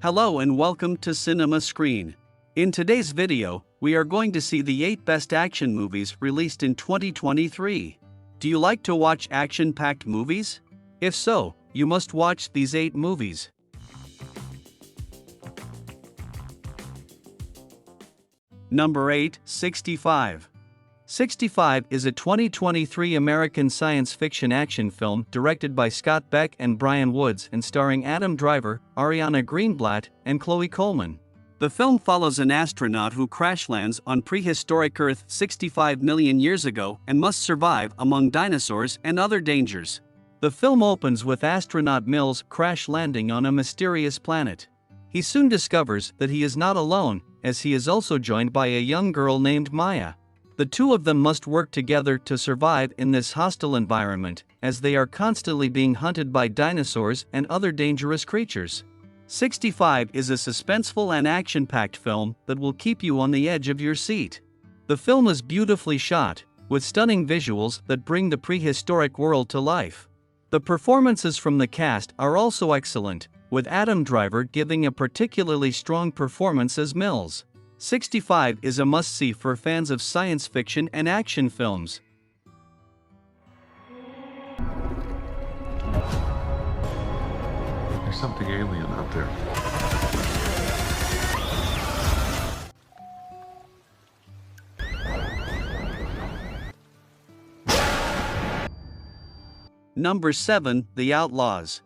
Hello and welcome to Cinema Screen. In today's video, we are going to see the 8 best action movies released in 2023. Do you like to watch action-packed movies? If so, you must watch these 8 movies. Number 8, 65. 65 is a 2023 American science fiction action film directed by Scott Beck and Brian Woods and starring Adam Driver, Ariana Greenblatt, and Chloe Coleman. The film follows an astronaut who crash lands on prehistoric Earth 65 million years ago and must survive among dinosaurs and other dangers. The film opens with astronaut Mills crash landing on a mysterious planet. He soon discovers that he is not alone, as he is also joined by a young girl named Maya. The two of them must work together to survive in this hostile environment, as they are constantly being hunted by dinosaurs and other dangerous creatures. 65 is a suspenseful and action-packed film that will keep you on the edge of your seat. The film is beautifully shot, with stunning visuals that bring the prehistoric world to life. The performances from the cast are also excellent, with Adam Driver giving a particularly strong performance as Mills. 65 is a must-see for fans of science fiction and action films. There's something alien out there. Number 7, The Outlaws.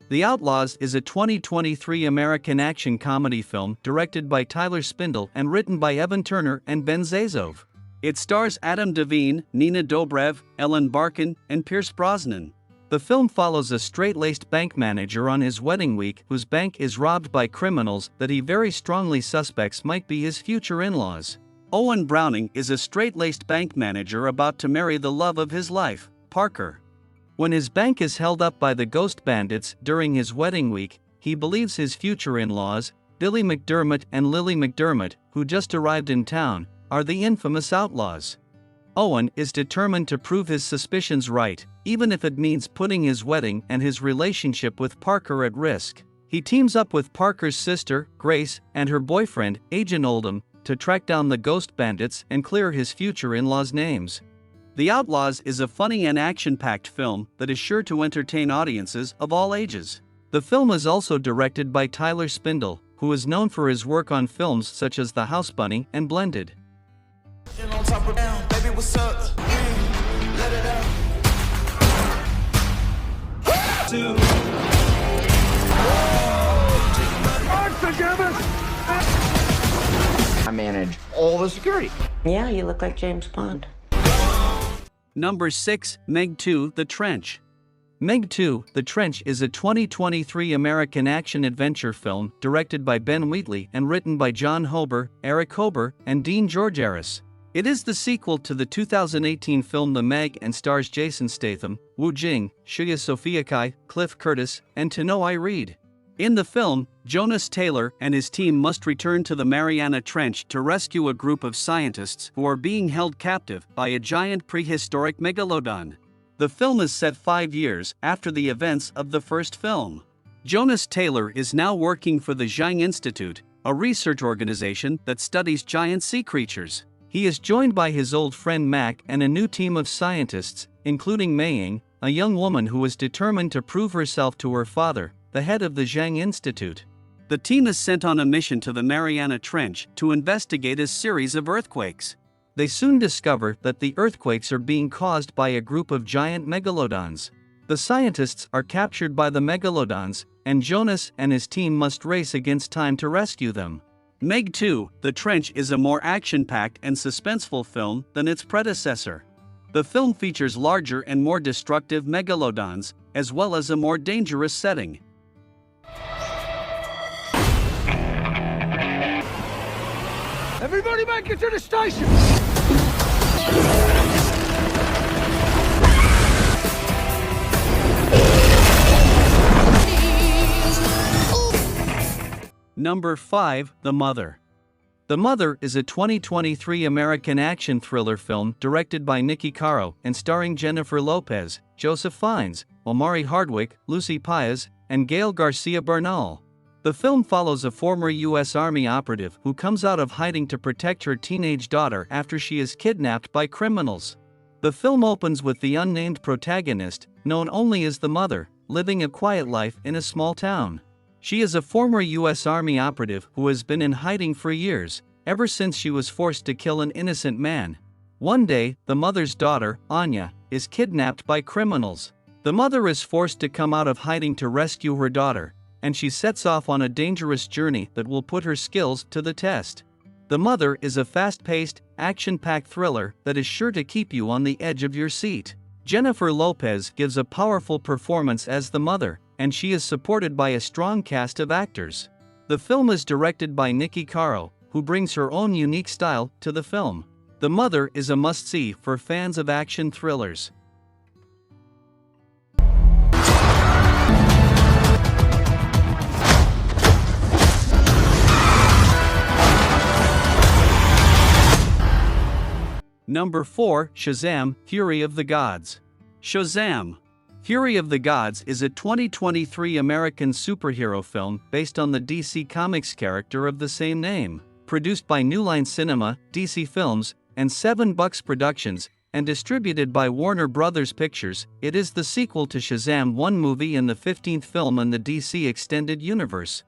The Outlaws is a 2023 American action comedy film directed by Tyler Spindle and written by Evan Turner and Ben Zazov. It stars Adam Devine, Nina Dobrev, Ellen Barkin, and Pierce Brosnan. The film follows a straight-laced bank manager on his wedding week whose bank is robbed by criminals that he very strongly suspects might be his future in-laws. Owen Browning is a straight-laced bank manager about to marry the love of his life, Parker. When his bank is held up by the ghost bandits during his wedding week, he believes his future in-laws, Billy McDermott and Lily McDermott, who just arrived in town, are the infamous outlaws. Owen is determined to prove his suspicions right, even if it means putting his wedding and his relationship with Parker at risk. He teams up with Parker's sister, Grace, and her boyfriend, Agent Oldham, to track down the ghost bandits and clear his future in-laws' names. The Outlaws is a funny and action-packed film that is sure to entertain audiences of all ages. The film is also directed by Tyler Spindle, who is known for his work on films such as The House Bunny and Blended. I manage all the security. Yeah, you look like James Bond. Number 6, Meg 2, The Trench. Meg 2, The Trench is a 2023 American action-adventure film directed by Ben Wheatley and written by John Hober, Eric Hober, and Dean Georgaris. It is the sequel to the 2018 film The Meg and stars Jason Statham, Wu Jing, Shuya Sophiakai, Cliff Curtis, and Tanoi Reed. In the film, Jonas Taylor and his team must return to the Mariana Trench to rescue a group of scientists who are being held captive by a giant prehistoric megalodon. The film is set 5 years after the events of the first film. Jonas Taylor is now working for the Zhang Institute, a research organization that studies giant sea creatures. He is joined by his old friend Mac and a new team of scientists, including Mei Ying, a young woman who is determined to prove herself to her father, the head of the Zhang Institute. The team is sent on a mission to the Mariana Trench to investigate a series of earthquakes. They soon discover that the earthquakes are being caused by a group of giant megalodons. The scientists are captured by the megalodons, and Jonas and his team must race against time to rescue them. Meg 2, The Trench is a more action-packed and suspenseful film than its predecessor. The film features larger and more destructive megalodons, as well as a more dangerous setting. Everybody make it to the station! Number 5, The Mother. The Mother is a 2023 American action thriller film directed by Nikki Caro and starring Jennifer Lopez, Joseph Fiennes, Omari Hardwick, Lucy Paez, and Gail Garcia Bernal. The film follows a former U.S. Army operative who comes out of hiding to protect her teenage daughter after she is kidnapped by criminals. The film opens with the unnamed protagonist, known only as the mother, living a quiet life in a small town. She is a former U.S. Army operative who has been in hiding for years, ever since she was forced to kill an innocent man. One day, the mother's daughter, Anya, is kidnapped by criminals. The mother is forced to come out of hiding to rescue her daughter, and she sets off on a dangerous journey that will put her skills to the test. The Mother is a fast-paced, action-packed thriller that is sure to keep you on the edge of your seat. Jennifer Lopez gives a powerful performance as the mother, and she is supported by a strong cast of actors. The film is directed by Nikki Caro, who brings her own unique style to the film. The Mother is a must-see for fans of action thrillers. Number 4, Shazam, Fury of the Gods. Shazam! Fury of the Gods is a 2023 American superhero film based on the DC Comics character of the same name. Produced by New Line Cinema, DC Films, and 7 Bucks Productions, and distributed by Warner Brothers Pictures, it is the sequel to Shazam 1 movie and the 15th film in the DC Extended Universe.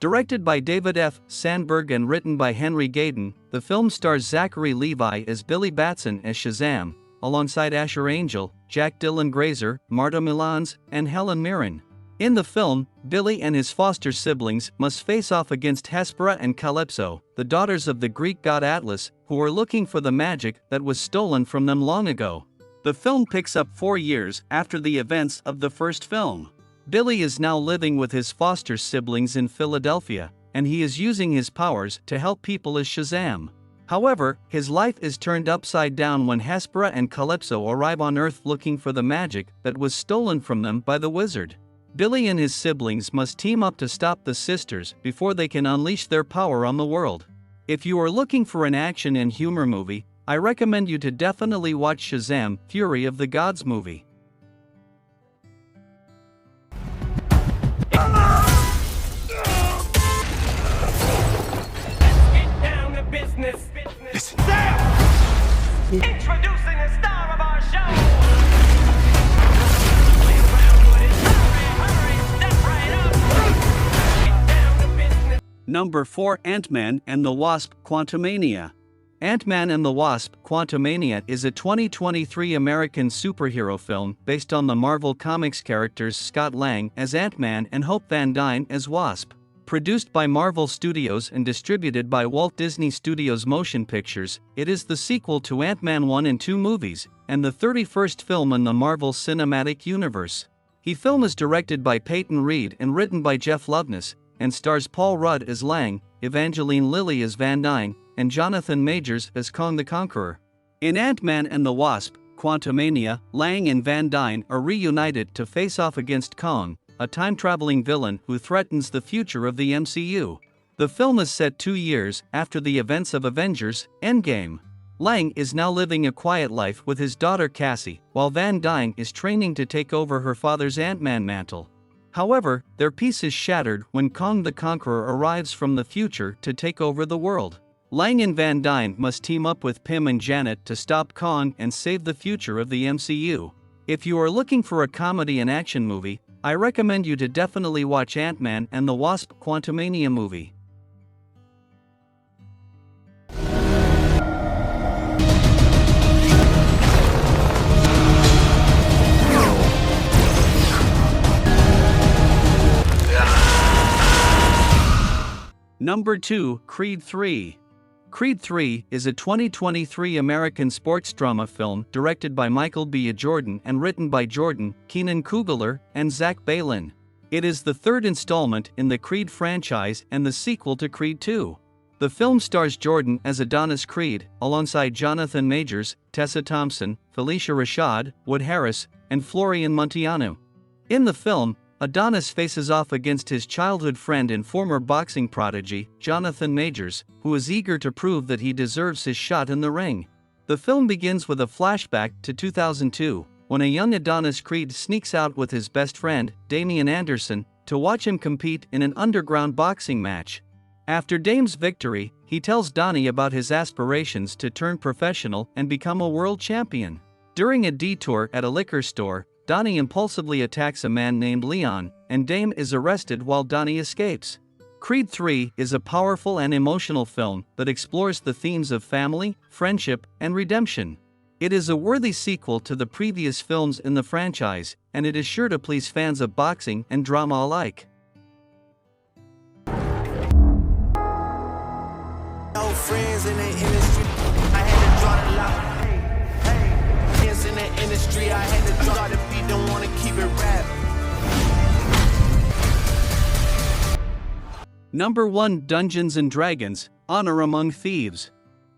Directed by David F. Sandberg and written by Henry Gayden, the film stars Zachary Levi as Billy Batson as Shazam, alongside Asher Angel, Jack Dylan Grazer, Marta Milans, and Helen Mirren. In the film, Billy and his foster siblings must face off against Hespera and Calypso, the daughters of the Greek god Atlas, who are looking for the magic that was stolen from them long ago. The film picks up 4 years after the events of the first film. Billy is now living with his foster siblings in Philadelphia, and he is using his powers to help people as Shazam. However, his life is turned upside down when Hespera and Calypso arrive on Earth looking for the magic that was stolen from them by the wizard. Billy and his siblings must team up to stop the sisters before they can unleash their power on the world. If you are looking for an action and humor movie, I recommend you to definitely watch Shazam, Fury of the Gods movie. Listen. Introducing the star of our show. Number 4, Antman and the Wasp, Quantumania. Antman and the Wasp, Quantumania is a 2023 American superhero film based on the Marvel Comics characters Scott Lang as Ant-Man and Hope Van Dyne as Wasp. Produced by Marvel Studios and distributed by Walt Disney Studios Motion Pictures, it is the sequel to Ant-Man 1 and 2 movies, and the 31st film in the Marvel Cinematic Universe. The film is directed by Peyton Reed and written by Jeff Loveness, and stars Paul Rudd as Lang, Evangeline Lilly as Van Dyne, and Jonathan Majors as Kong the Conqueror. In Ant-Man and the Wasp, Quantumania, Lang and Van Dyne are reunited to face off against Kong, a time-traveling villain who threatens the future of the MCU. The film is set 2 years after the events of Avengers: Endgame. Lang is now living a quiet life with his daughter Cassie, while Van Dyne is training to take over her father's Ant-Man mantle. However, their peace is shattered when Kong the Conqueror arrives from the future to take over the world. Lang and Van Dyne must team up with Pym and Janet to stop Kong and save the future of the MCU. If you are looking for a comedy and action movie, I recommend you to definitely watch Ant-Man and the Wasp: Quantumania movie. Number 2, Creed 3. Creed 3 is a 2023 American sports drama film directed by Michael B. Jordan and written by Jordan, Keenan Kugler, and Zach Baylin. It is the third installment in the Creed franchise and the sequel to Creed 2. The film stars Jordan as Adonis Creed, alongside Jonathan Majors, Tessa Thompson, Felicia Rashad, Wood Harris, and Florian Munteanu. In the film, Adonis faces off against his childhood friend and former boxing prodigy, Jonathan Majors, who is eager to prove that he deserves his shot in the ring. The film begins with a flashback to 2002, when a young Adonis Creed sneaks out with his best friend, Damian Anderson, to watch him compete in an underground boxing match. After Dame's victory, he tells Donnie about his aspirations to turn professional and become a world champion. During a detour at a liquor store, Donnie impulsively attacks a man named Leon, and Dame is arrested while Donnie escapes. Creed 3 is a powerful and emotional film that explores the themes of family, friendship, and redemption. It is a worthy sequel to the previous films in the franchise, and it is sure to please fans of boxing and drama alike. Friends in the industry, I had to draw the line. Friends in the industry, I had to draw the beat, don't wanna keep it rap. Number 1, Dungeons & Dragons: Honor Among Thieves.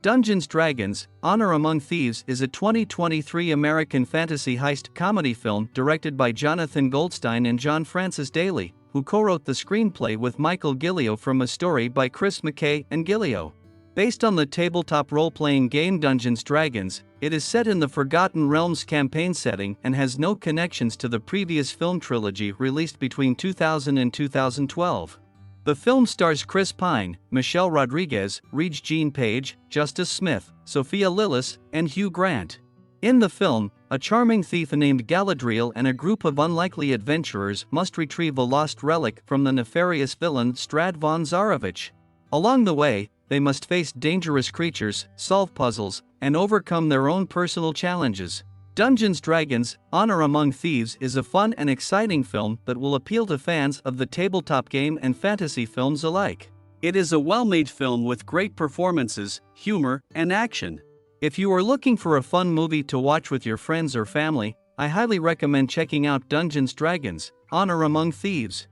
Dungeons & Dragons: Honor Among Thieves is a 2023 American fantasy heist comedy film directed by Jonathan Goldstein and John Francis Daley, who co-wrote the screenplay with Michael Gillio from a story by Chris McKay and Gillio. Based on the tabletop role-playing game Dungeons & Dragons, it is set in the Forgotten Realms campaign setting and has no connections to the previous film trilogy released between 2000 and 2012. The film stars Chris Pine, Michelle Rodriguez, Regina Page, Justice Smith, Sophia Lillis, and Hugh Grant. In the film, a charming thief named Galadriel and a group of unlikely adventurers must retrieve a lost relic from the nefarious villain Strad von Zarovich. Along the way, they must face dangerous creatures, solve puzzles, and overcome their own personal challenges. Dungeons & Dragons: Honor Among Thieves is a fun and exciting film that will appeal to fans of the tabletop game and fantasy films alike. It is a well-made film with great performances, humor, and action. If you are looking for a fun movie to watch with your friends or family, I highly recommend checking out Dungeons & Dragons: Honor Among Thieves.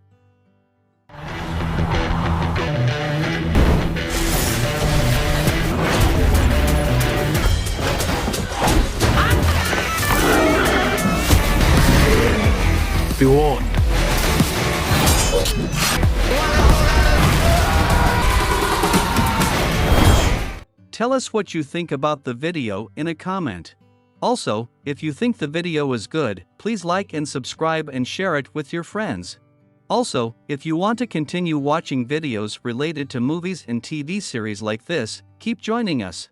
Be warned. Tell us what you think about the video in a comment. Also, if you think the video is good, please like and subscribe and share it with your friends. Also, if you want to continue watching videos related to movies and TV series like this, keep joining us.